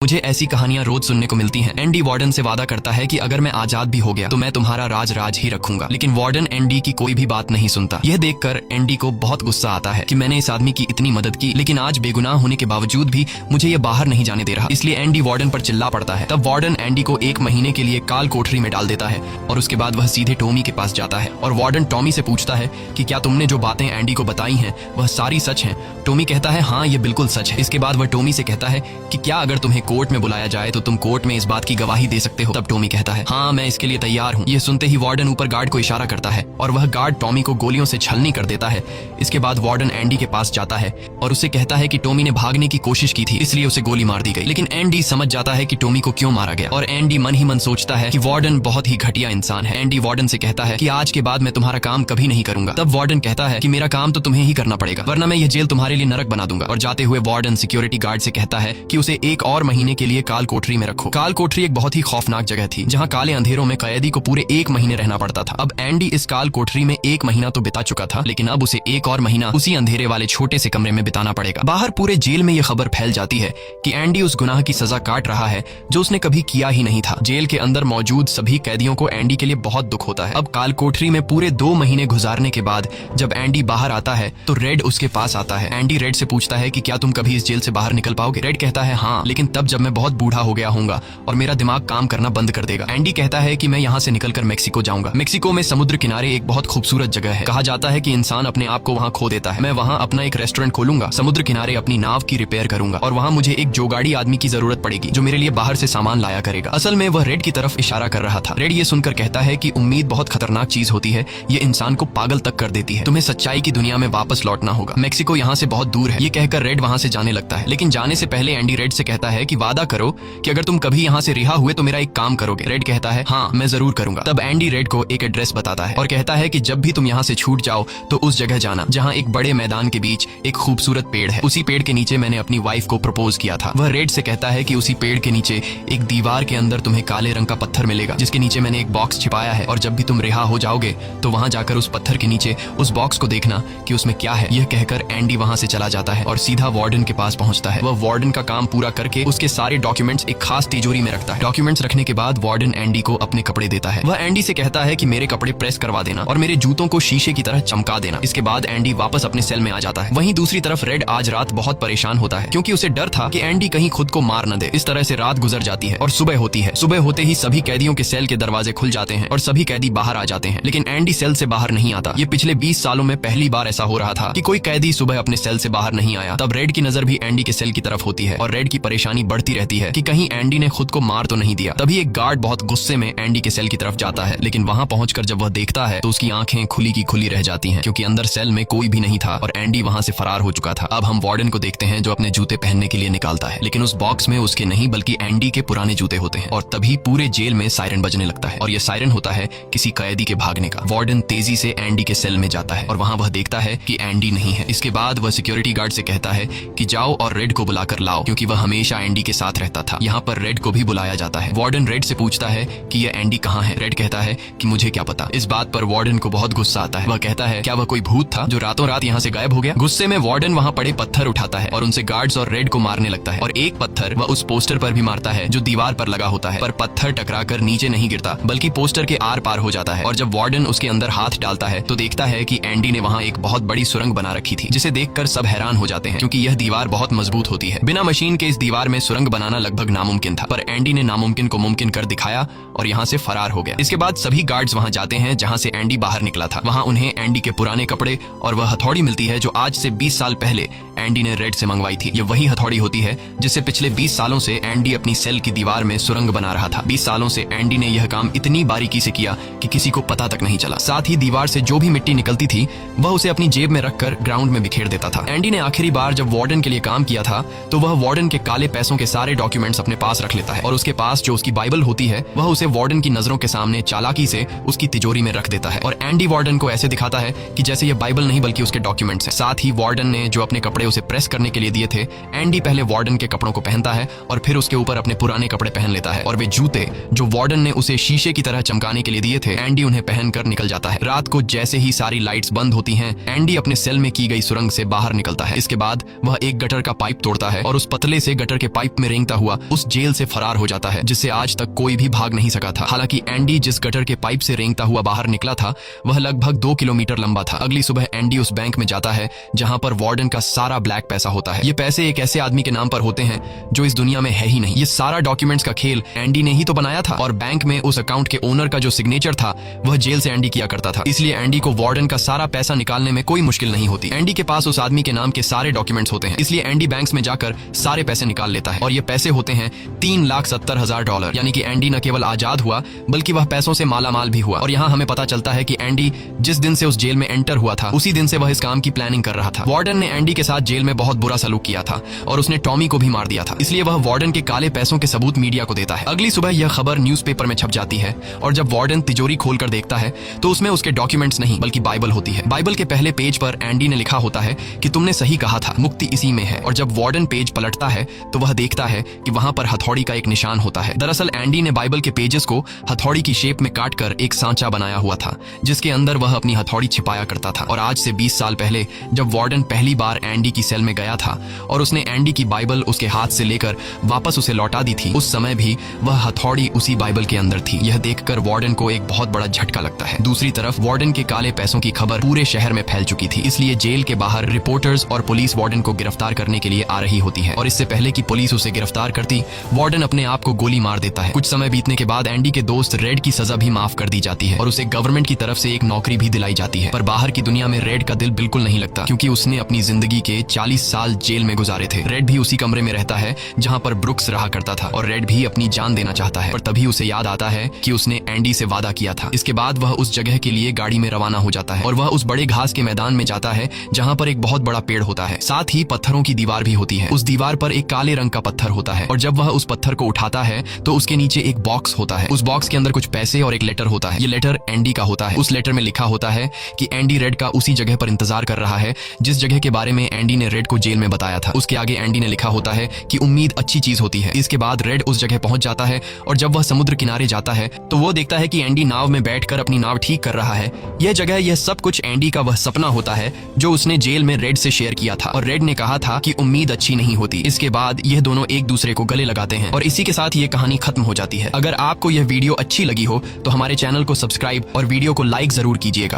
मुझे ऐसी कहानियां रोज सुनने को मिलती हैं। एंडी वार्डन से वादा करता है कि अगर मैं आजाद भी हो गया तो मैं तुम्हारा राज ही रखूंगा, लेकिन वार्डन एंडी की कोई भी बात नहीं सुनता। यह देखकर एंडी को बहुत गुस्सा आता है कि मैंने इस आदमी की इतनी मदद की, लेकिन आज बेगुनाह होने के बावजूद भी मुझे ये बाहर नहीं जाने दे रहा। इसलिए एंडी वार्डन पर चिल्ला पड़ता है। तब वार्डन एंडी को 1 महीने के लिए काल कोठरी में डाल देता है और उसके बाद वह सीधे टॉमी के पास जाता है और वार्डन टॉमी से पूछता है कि क्या तुमने जो बातें एंडी को बताई हैं वह सारी सच हैं। टॉमी कहता है हाँ, ये बिल्कुल सच है। इसके बाद वह टॉमी से कहता है कि क्या अगर तुम्हें कोर्ट में बुलाया जाए तो तुम कोर्ट में इस बात की गवाही दे सकते हो। तब टॉमी कहता है हाँ, मैं इसके लिए तैयार हूँ। ये सुनते ही वार्डन ऊपर गार्ड को इशारा करता है और वह गार्ड टॉमी को गोलियों से छलनी कर देता है। इसके बाद वार्डन एंडी के पास जाता है और उसे कहता है कि टॉमी ने भागने की कोशिश की थी, इसलिए उसे गोली मार दी गई। लेकिन एंडी समझ जाता है कि टॉमी को क्यों मारा गया और एंडी मन ही मन सोचता है कि वार्डन बहुत ही घटिया इंसान है। एंडी वार्डन से कहता है कि आज के बाद मैं तुम्हारा काम कभी नहीं करूंगा। तब वार्डन कहता है कि मेरा काम तो तुम्हें ही करना पड़ेगा, वरना मैं यह जेल तुम्हारे लिए नरक बना दूंगा। और जाते हुए वार्डन सिक्योरिटी गार्ड से कहता है कि उसे 1 और महीने के लिए काल कोठरी में रखो। काल कोठरी एक बहुत ही खौफनाक जगह थी जहां काले अंधेरों में कैदी को पूरे 1 महीने रहना पड़ता था। अब एंडी इस काल कोठरी में 1 महीना तो बिता चुका था, लेकिन अब उसे 1 और महीना उसी अंधेरे वाले छोटे से कमरे में बिताना पड़ेगा। बाहर पूरे जेल में यह खबर फैल जाती है कि एंडी उस गुनाह की सजा काट रहा है जो उसने कभी किया ही नहीं था। जेल के अंदर मौजूद सभी कैदियों को एंडी के लिए बहुत दुख होता है। अब काल कोठरी में पूरे 2 महीने गुजारने के बाद जब एंडी बाहर आता है तो रेड उसके पास आता है। एंडी रेड से पूछता है कि क्या तुम कभी इस जेल से बाहर निकल पाओगे। रेड कहता है हाँ, लेकिन तब जब मैं बहुत बूढ़ा हो गया होऊंगा और मेरा दिमाग काम करना बंद कर देगा। एंडी कहता है कि मैं यहाँ से निकलकर मेक्सिको जाऊंगा। मेक्सिको में समुद्र किनारे एक बहुत खूबसूरत जगह है। कहा जाता है कि इंसान अपने आप को वहाँ खो देता है। मैं वहाँ अपना एक रेस्टोरेंट खोलूंगा, समुद्र किनारे अपनी नाव की रिपेयर करूंगा और वहाँ मुझे एक जोगाड़ी आदमी की जरूरत पड़ेगी जो मेरे लिए बाहर से सामान लाया करेगा। असल में वह रेड की तरफ इशारा कर रहा था। रेड ये सुनकर कहता है कि उम्मीद बहुत खतरनाक चीज होती है, ये इंसान को पागल तक कर देती है। तुम्हें सच्चाई की दुनिया में वापस लौटना होगा। मेक्सिको यहाँ से बहुत दूर है। ये कहकर रेड वहाँ से जाने लगता है, लेकिन जाने से पहले एंडी रेड से कहता है कि वादा करो कि अगर तुम कभी यहाँ से रिहा हुए तो मेरा एक काम करोगे। रेड कहता है हाँ, मैं जरूर करूंगा। तब एंडी रेड को एक एड्रेस बताता है और कहता है कि जब भी तुम यहाँ से छूट जाओ तो उस जगह जाना जहाँ एक बड़े मैदान के बीच एक खूबसूरत पेड़ है। उसी पेड़ के नीचे मैंने अपनी वाइफ को प्रपोज किया था। वह रेड से कहता है कि उसी पेड़ के नीचे एक दीवार के अंदर तुम्हें काले रंग का पत्थर मिलेगा जिसके नीचे मैंने एक बॉक्स छिपाया है, और जब भी तुम रिहा हो जाओगे तो वहां जाकर उस पत्थर के नीचे उस बॉक्स को देखना कि उसमें क्या है। यह कहकर एंडी वहां से चला जाता है और सीधा वार्डन के पास पहुंचता है। वह वार्डन का काम पूरा करके उसके सारे डॉक्यूमेंट्स एक खास तिजोरी में रखता है। डॉक्यूमेंट्स रखने के बाद वार्डन एंडी को अपने कपड़े देता है। वह एंडी से कहता है कि मेरे कपड़े प्रेस करवा देना और मेरे जूतों को शीशे की तरह चमका देना। इसके बाद एंडी वापस अपने सेल में आ जाता है। वहीं दूसरी तरफ रेड आज रात बहुत परेशान होता है क्योंकि उसे डर था कि एंडी कहीं खुद को मार न दे। इस तरह से रात गुजर जाती है और सुबह होती है। सुबह होते ही सभी कैदियों के सेल के दरवाजे खुल जाते हैं और सभी कैदी बाहर आ जाते हैं, लेकिन एंडी सेल से बाहर नहीं आता। ये पिछले 20 सालों में पहली बार ऐसा हो रहा था कि कोई कैदी सुबह अपने सेल से बाहर नहीं आया। तब रेड की नजर भी एंडी के सेल की तरफ होती है और रेड की परेशानी बढ़ती रहती है कि कहीं एंडी ने खुद को मार तो नहीं दिया। तभी एक गार्ड बहुत गुस्से में एंडी के सेल की तरफ जाता है, लेकिन वहां पहुंचकर जब वह देखता है तो उसकी आंखें खुली की खुली रह जाती हैं क्योंकि अंदर सेल में कोई भी नहीं था और एंडी वहां से फरार हो चुका था। अब हम वार्डन को देखते हैं जो अपने जूते पहनने के लिए निकालता है, लेकिन उस बॉक्स में उसके नहीं बल्कि एंडी के पुराने जूते होते हैं। और तभी पूरे जेल में सायरन बजने लगता है और यह सायरन होता है किसी कैदी के भागने का। वार्डन तेजी से एंडी के सेल में जाता है और वहां वह देखता है कि एंडी नहीं है। इसके बाद वह सिक्योरिटी गार्ड से कहता है कि जाओ और रेड को बुलाकर लाओ, क्योंकि वह हमेशा एंडी के साथ रहता था। यहाँ पर रेड को भी बुलाया जाता है। वार्डन रेड से पूछता है कि यह एंडी कहाँ है। रेड कहता है कि मुझे क्या पता। इस बात पर वार्डन को बहुत गुस्सा आता है। वह कहता है क्या वह कोई भूत था जो रातों रात यहाँ से गायब हो गया। गुस्से में वार्डन वहाँ पड़े पत्थर उठाता है और उनसे गार्ड्स और रेड को मारने लगता है और एक पत्थर वह उस पोस्टर पर भी मारता है जो दीवार पर लगा होता है, पर पत्थर टकराकर नीचे नहीं गिरता बल्कि पोस्टर के आर पार हो जाता है। और जब वार्डन उसके अंदर हाथ डालता है तो देखता है कि एंडी ने वहाँ एक बहुत बड़ी सुरंग बना रखी थी, जिसे देखकर सब हैरान हो जाते हैं क्योंकि यह दीवार बहुत मजबूत होती है। बिना मशीन के इस दीवार में सुरंग बनाना लगभग नामुमकिन था, पर एंडी ने नामुमकिन को मुमकिन कर दिखाया और यहाँ से फरार हो गया। इसके बाद सभी गार्ड्स वहाँ जाते हैं जहाँ से एंडी बाहर निकला था। वहाँ उन्हें एंडी के पुराने कपड़े और वह हथौड़ी मिलती है जो आज से 20 साल पहले एंडी ने रेड से मंगवाई थी। ये वही हथौड़ी होती है जिससे पिछले 20 सालों से एंडी अपनी सेल की दीवार में सुरंग बना रहा था। 20 सालों से एंडी ने यह काम इतनी बारीकी से किया कि किसी को पता तक नहीं चला। साथ ही दीवार से जो भी मिट्टी निकलती थी वह उसे अपनी जेब में रखकर ग्राउंड में बिखेर देता था। एंडी ने आखिरी बार जब वार्डन के लिए काम किया था तो वह वार्डन के काले पैसों के सारे डॉक्यूमेंट्स अपने पास रख लेता है और उसके पास जो उसकी बाइबल होती है वह उसे वार्डन की नजरों के सामने चालाकी से उसकी तिजोरी में रख देता है और एंडी वार्डन को ऐसे दिखाता है कि जैसे ये बाइबल नहीं बल्कि उसके डॉक्यूमेंट्स हैं। साथ ही वार्डन ने जो अपने कपड़े उसे प्रेस करने के लिए दिए थे, एंडी पहले वार्डन के कपड़ों को पहनता है और फिर उसके ऊपर अपने पुराने कपड़े पहन लेता है और वे जूते जो वार्डन ने उसे शीशे की तरह चमकाने के लिए दिए थे, एंडी उन्हें पहनकर निकल जाता है। रात को जैसे ही सारी लाइट्स बंद होती हैं, एंडी अपने सेल में की गई सुरंग से बाहर निकलता है। इसके बाद वह एक गटर का पाइप तोड़ता है और उस पतले से गटर के पाइप पाइप में रेंगता हुआ उस जेल से फरार हो जाता है, जिससे आज तक कोई भी भाग नहीं सका था। हालांकि एंडी जिस गटर के पाइप से रेंगता हुआ बाहर निकला था वह लगभग 2 किलोमीटर लंबा था। अगली सुबह एंडी उस बैंक में जाता है जहां पर वार्डन का सारा ब्लैक पैसा होता है। ये पैसे एक ऐसे आदमी के नाम पर होते हैं जो इस दुनिया में है ही नहीं। ये सारा डॉक्यूमेंट्स का खेल एंडी ने ही तो बनाया था, और बैंक में उस अकाउंट के ओनर का जो सिग्नेचर था वह जेल से एंडी किया करता था। इसलिए एंडी को वार्डन का सारा पैसा निकालने में कोई मुश्किल नहीं होती। एंडी के पास उस आदमी के नाम के सारे डॉक्यूमेंट्स होते हैं, इसलिए एंडी बैंक्स में जाकर सारे पैसे निकाल लेता है, और ये पैसे होते हैं $3,70,000। यानी कि एंडी न केवल आजाद हुआ बल्कि वह पैसों से मालामाल भी हुआ। और यहाँ हमें पता चलता है कि एंडी जिस दिन से उस जेल में एंटर हुआ था उसी दिन से वह इस काम की प्लानिंग कर रहा था। वार्डन ने एंडी के साथ जेल में बहुत बुरा सलूक किया था और उसने टॉमी को भी मार दिया था, इसलिए वह वार्डन के काले पैसों के सबूत मीडिया को देता है। अगली सुबह यह खबर न्यूज़पेपर में छप जाती है, और जब वार्डन तिजोरी खोलकर देखता है तो उसमें उसके डॉक्यूमेंट्स नहीं बल्कि बाइबल होती है। बाइबल के पहले पेज पर एंडी ने लिखा होता है कि तुमने सही कहा था, मुक्ति इसी में है। और जब वार्डन पेज पलटता है तो वह देखता है कि वहां पर हथौड़ी का एक निशान होता है। दरअसल एंडी ने बाइबल के पेजेस को हथौड़ी की शेप में काटकर एक सांचा बनाया हुआ था, जिसके अंदर वह अपनी हथौड़ी छिपाया करता था। और आज से 20 साल पहले जब वार्डन पहली बार एंडी की सेल में गया था और उसने एंडी की बाइबल उसके हाथ से लेकर वापस उसे लौटा दी थी, उस समय भी वह हथौड़ी उसी बाइबल के अंदर थी। यह देखकर वार्डन को एक बहुत बड़ा झटका लगता है। दूसरी तरफ वार्डन के काले पैसों की खबर पूरे शहर में फैल चुकी थी, इसलिए जेल के बाहर रिपोर्टर्स और पुलिस वार्डन को गिरफ्तार करने के लिए आ रही होती है। और इससे पहले कि पुलिस उसे गिरफ्तार करती, वार्डन अपने आप को गोली मार देता है। कुछ समय बीतने के बाद एंडी के दोस्त रेड की सजा भी माफ कर दी जाती है और उसे गवर्नमेंट की तरफ से एक नौकरी भी दिलाई जाती है। पर बाहर की दुनिया में रेड का दिल बिल्कुल नहीं लगता, क्योंकि उसने अपनी जिंदगी के 40 साल जेल में गुजारे थे। रेड भी उसी कमरे में रहता है जहां पर ब्रुक्स रहा करता था, और रेड भी अपनी जान देना चाहता है। पर तभी उसे याद आता है कि उसने एंडी से वादा किया था। इसके बाद वह उस जगह के लिए गाड़ी में रवाना हो जाता है, और वह उस बड़े घास के मैदान में जाता है जहां पर एक बहुत बड़ा पेड़ होता है, साथ ही पत्थरों की दीवार भी होती है। उस दीवार पर एक काले रंग का पत्थर होता है, और जब वह उस पत्थर को उठाता है तो उसके नीचे एक बॉक्स होता है। उस बॉक्स के अंदर कुछ पैसे और एक लेटर होता है। ये लेटर एंडी का होता है। उस लेटर में लिखा होता है कि एंडी रेड का उसी जगह पर इंतजार कर रहा है जिस जगह के बारे में एंडी ने रेड को जेल में बताया था। उसके आगे एंडी ने लिखा होता है कि उम्मीद अच्छी चीज होती है। इसके बाद रेड उस जगह पहुंच जाता है, और जब वह समुद्र किनारे जाता है तो वो देखता है कि एंडी नाव में बैठकर अपनी नाव ठीक कर रहा है। यह जगह, यह सब कुछ एंडी का वह सपना होता है जो उसने जेल में रेड से शेयर किया था, और रेड ने कहा था कि उम्मीद अच्छी नहीं होती। इसके बाद यह दोनों एक दूसरे को गले लगाते हैं, और इसी के साथ ये कहानी खत्म हो जाती है। अगर आपको यह वीडियो अच्छी लगी हो तो हमारे चैनल को सब्सक्राइब और वीडियो को लाइक जरूर कीजिएगा।